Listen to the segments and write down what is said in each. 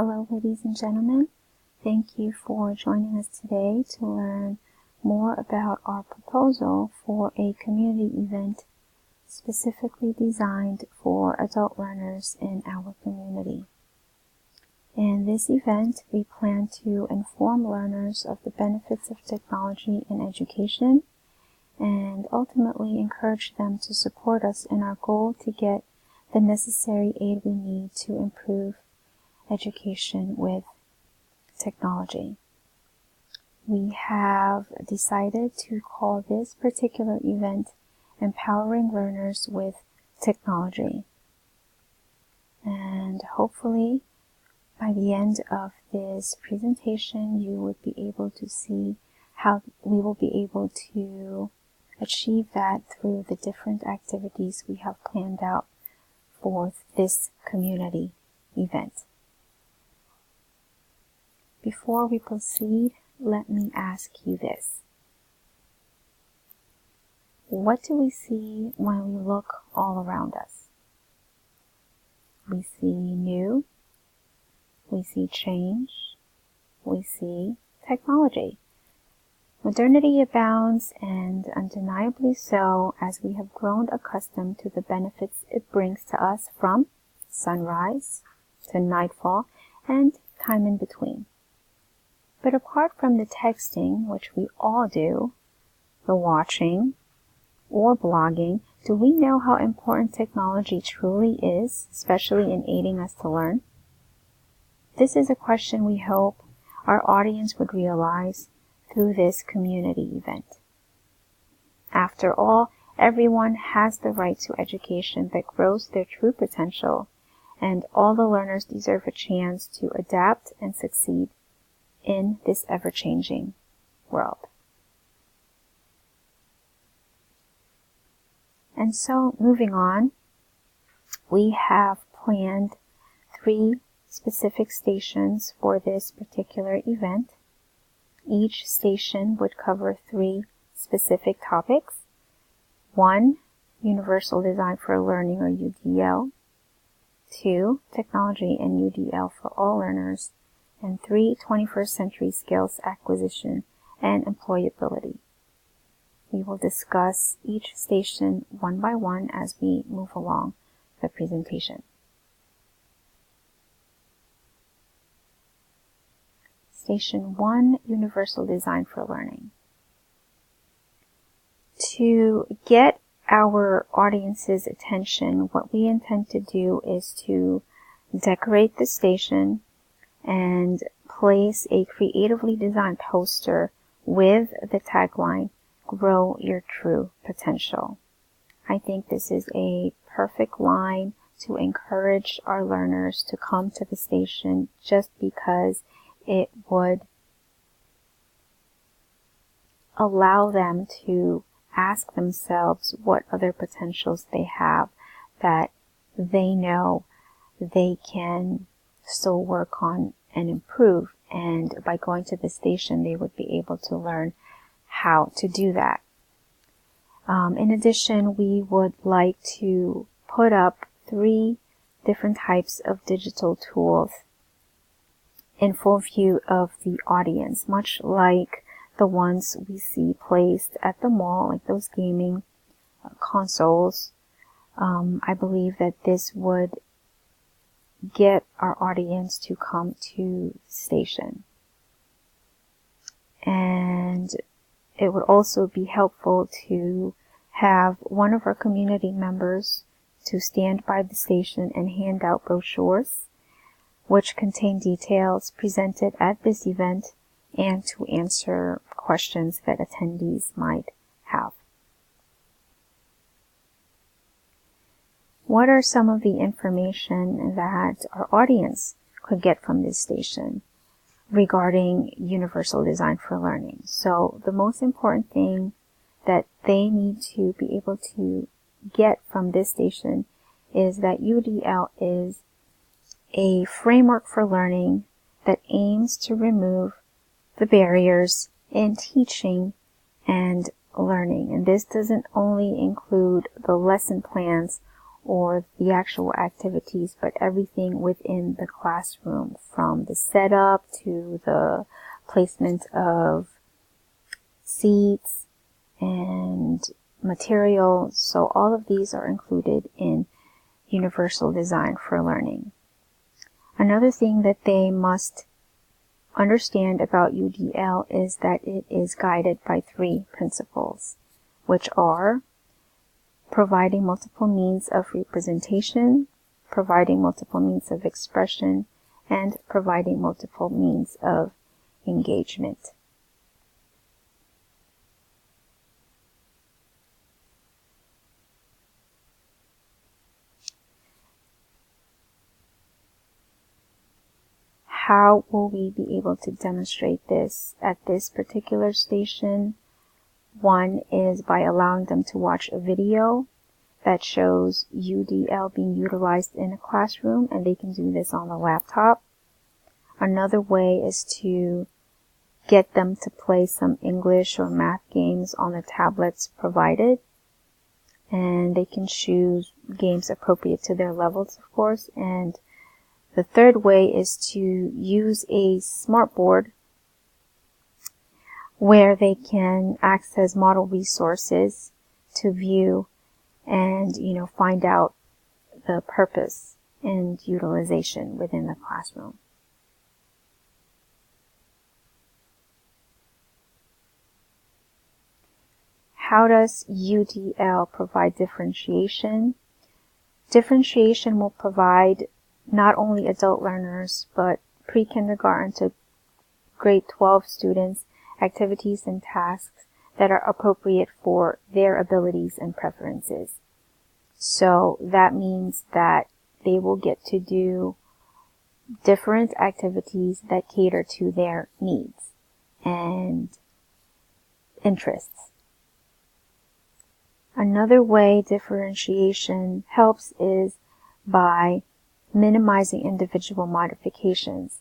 Hello, ladies and gentlemen. Thank you for joining us today to learn more about our proposal for a community event specifically designed for adult learners in our community. In this event, we plan to inform learners of the benefits of technology in education and ultimately encourage them to support us in our goal to get the necessary aid we need to improve education with technology. We have decided to call this particular event Empowering Learners with Technology. And hopefully, by the end of this presentation, you would be able to see how we will be able to achieve that through the different activities we have planned out for this community event. Before we proceed, let me ask you this. What do we see when we look all around us? We see new, we see change, we see technology. Modernity abounds, and undeniably so, as we have grown accustomed to the benefits it brings to us from sunrise to nightfall and time in between. But apart from the texting, which we all do, the watching, or blogging, do we know how important technology truly is, especially in aiding us to learn? This is a question we hope our audience would realize through this community event. After all, everyone has the right to education that grows their true potential, and all the learners deserve a chance to adapt and succeed in this ever-changing world. And so, moving on, we have planned 3 specific stations for this particular event. Each station would cover 3 specific topics. 1, Universal Design for Learning, or UDL. 2, Technology and UDL for all learners. And 3, 21st Century Skills Acquisition and Employability. We will discuss each station one by one as we move along the presentation. Station 1, Universal Design for Learning. To get our audience's attention, what we intend to do is to decorate the station and place a creatively designed poster with the tagline, "Grow Your True Potential." I think this is a perfect line to encourage our learners to come to the station, just because it would allow them to ask themselves what other potentials they have that they know they can still work on and improve, and by going to the station they would be able to learn how to do that. In addition, we would like to put up 3 different types of digital tools in full view of the audience, much like the ones we see placed at the mall, like those gaming consoles. I believe that this would get our audience to come to the station. And it would also be helpful to have one of our community members to stand by the station and hand out brochures which contain details presented at this event and to answer questions that attendees might have. What are some of the information that our audience could get from this station regarding Universal Design for Learning? So the most important thing that they need to be able to get from this station is that UDL is a framework for learning that aims to remove the barriers in teaching and learning. And this doesn't only include the lesson plans or the actual activities, but everything within the classroom, from the setup to the placement of seats and material. So all of these are included in Universal Design for Learning. Another thing that they must understand about UDL is that it is guided by 3 principles, which are providing multiple means of representation, providing multiple means of expression, and providing multiple means of engagement. How will we be able to demonstrate this at this particular station? One is by allowing them to watch a video that shows UDL being utilized in a classroom, and they can do this on the laptop. Another way is to get them to play some English or math games on the tablets provided, and they can choose games appropriate to their levels, of course. And the third way is to use a smart board where they can access model resources to view and, find out the purpose and utilization within the classroom. How does UDL provide differentiation? Differentiation will provide not only adult learners, but pre-kindergarten to grade 12 students activities and tasks that are appropriate for their abilities and preferences. So that means that they will get to do different activities that cater to their needs and interests. Another way differentiation helps is by minimizing individual modifications.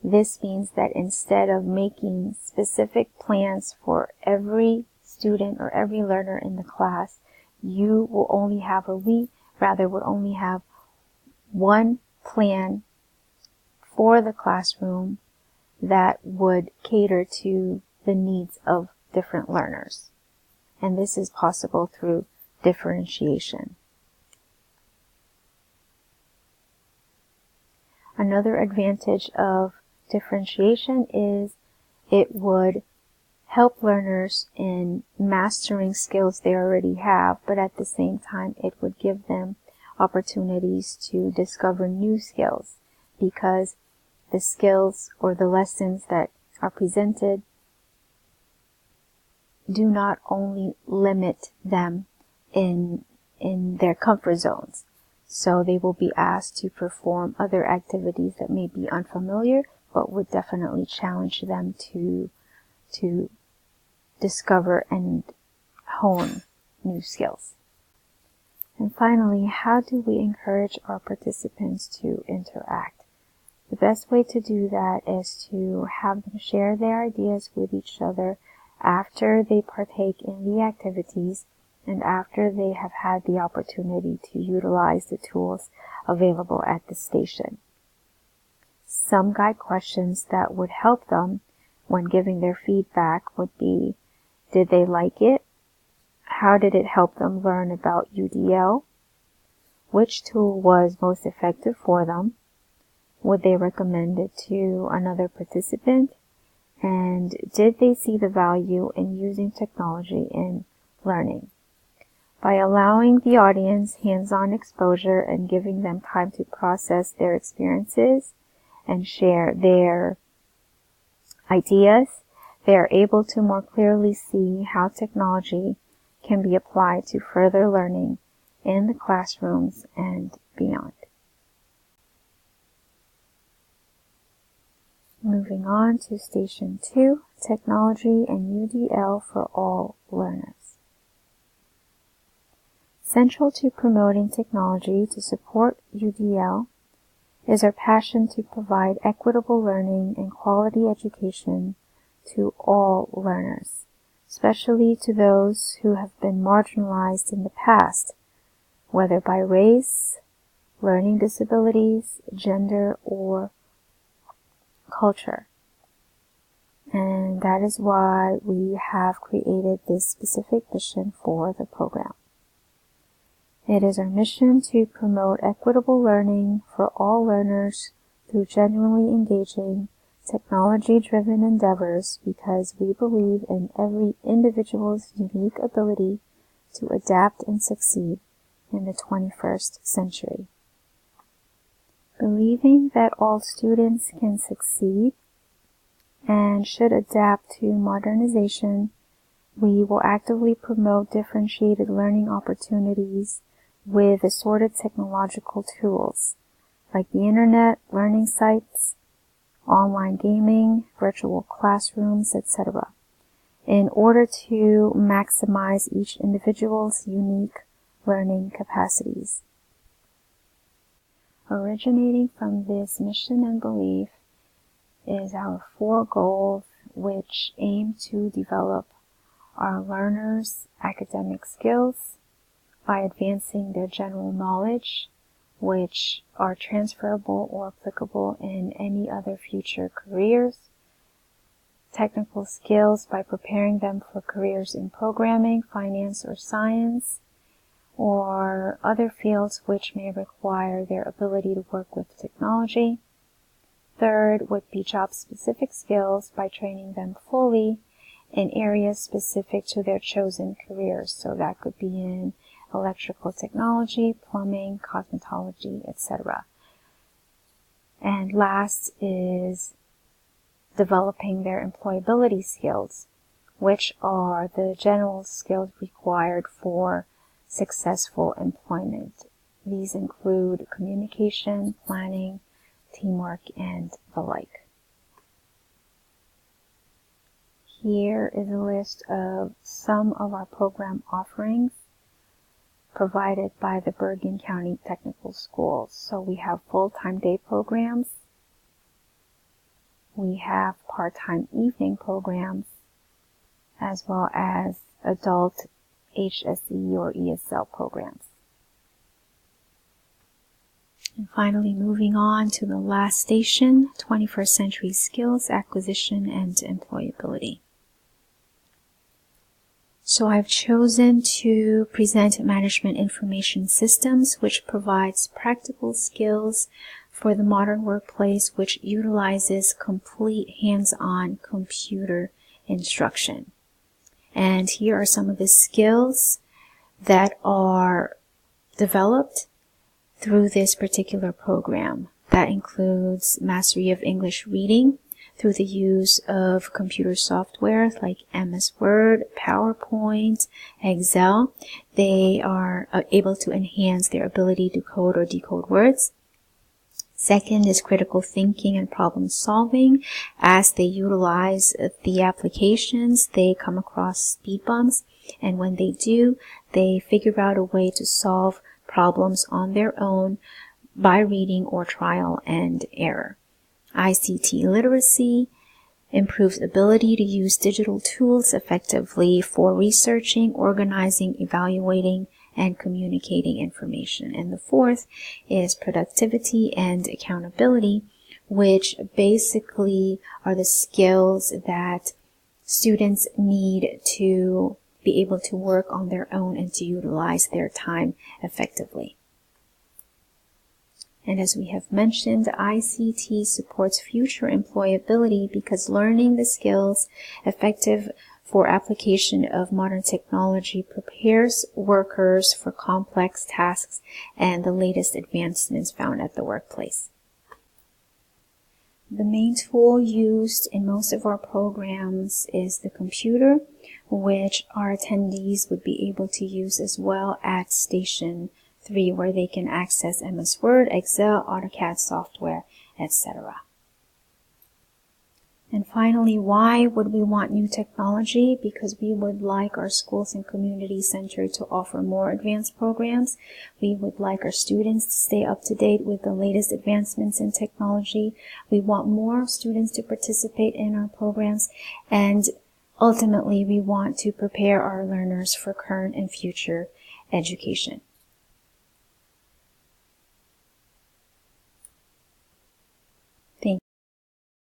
This means that instead of making specific plans for every student or every learner in the class, you will only have, or we rather would only have, one plan for the classroom that would cater to the needs of different learners. And this is possible through differentiation. Another advantage of differentiation is it would help learners in mastering skills they already have, but at the same time it would give them opportunities to discover new skills, because the skills or the lessons that are presented do not only limit them in their comfort zones. So they will be asked to perform other activities that may be unfamiliar, but would definitely challenge them to discover and hone new skills. And finally, how do we encourage our participants to interact? The best way to do that is to have them share their ideas with each other after they partake in the activities and after they have had the opportunity to utilize the tools available at the station. Some guide questions that would help them when giving their feedback would be, did they like it? How did it help them learn about UDL? Which tool was most effective for them? Would they recommend it to another participant? And did they see the value in using technology in learning? By allowing the audience hands-on exposure and giving them time to process their experiences and share their ideas, they are able to more clearly see how technology can be applied to further learning in the classrooms and beyond. Moving on to Station 2, Technology and UDL for All Learners. Central to promoting technology to support UDL is our passion to provide equitable learning and quality education to all learners, especially to those who have been marginalized in the past, whether by race, learning disabilities, gender, or culture. And that is why we have created this specific mission for the program. It is our mission to promote equitable learning for all learners through genuinely engaging, technology-driven endeavors, because we believe in every individual's unique ability to adapt and succeed in the 21st century. Believing that all students can succeed and should adapt to modernization, we will actively promote differentiated learning opportunities with assorted technological tools like the internet, learning sites, online gaming, virtual classrooms, etc., in order to maximize each individual's unique learning capacities. Originating from this mission and belief is our 4 goals, which aim to develop our learners' academic skills by advancing their general knowledge, which are transferable or applicable in any other future careers, technical skills by preparing them for careers in programming, finance, or science, or other fields which may require their ability to work with technology. Third would be job-specific skills by training them fully in areas specific to their chosen careers. So that could be in electrical technology, plumbing, cosmetology, etc. And last is developing their employability skills, which are the general skills required for successful employment. These include communication, planning, teamwork, and the like. Here is a list of some of our program offerings provided by the Bergen County Technical Schools. So we have full-time day programs, we have part-time evening programs, as well as adult HSE or ESL programs. And finally, moving on to the last station, 21st Century Skills Acquisition and Employability. So I've chosen to present Management Information Systems, which provides practical skills for the modern workplace, which utilizes complete hands-on computer instruction. And here are some of the skills that are developed through this particular program. That includes mastery of English reading through the use of computer software like MS Word, PowerPoint, Excel. They are able to enhance their ability to code or decode words. Second is critical thinking and problem solving. As they utilize the applications, they come across speed bumps, and when they do, they figure out a way to solve problems on their own by reading or trial and error. ICT literacy improves ability to use digital tools effectively for researching, organizing, evaluating, and communicating information. And the fourth is productivity and accountability, which basically are the skills that students need to be able to work on their own and to utilize their time effectively. And as we have mentioned, ICT supports future employability because learning the skills effective for application of modern technology prepares workers for complex tasks and the latest advancements found at the workplace. The main tool used in most of our programs is the computer, which our attendees would be able to use as well at Station 3, where they can access MS Word, Excel, AutoCAD software, etc. And finally, why would we want new technology? Because we would like our schools and community center to offer more advanced programs. We would like our students to stay up to date with the latest advancements in technology. We want more students to participate in our programs. And ultimately, we want to prepare our learners for current and future education.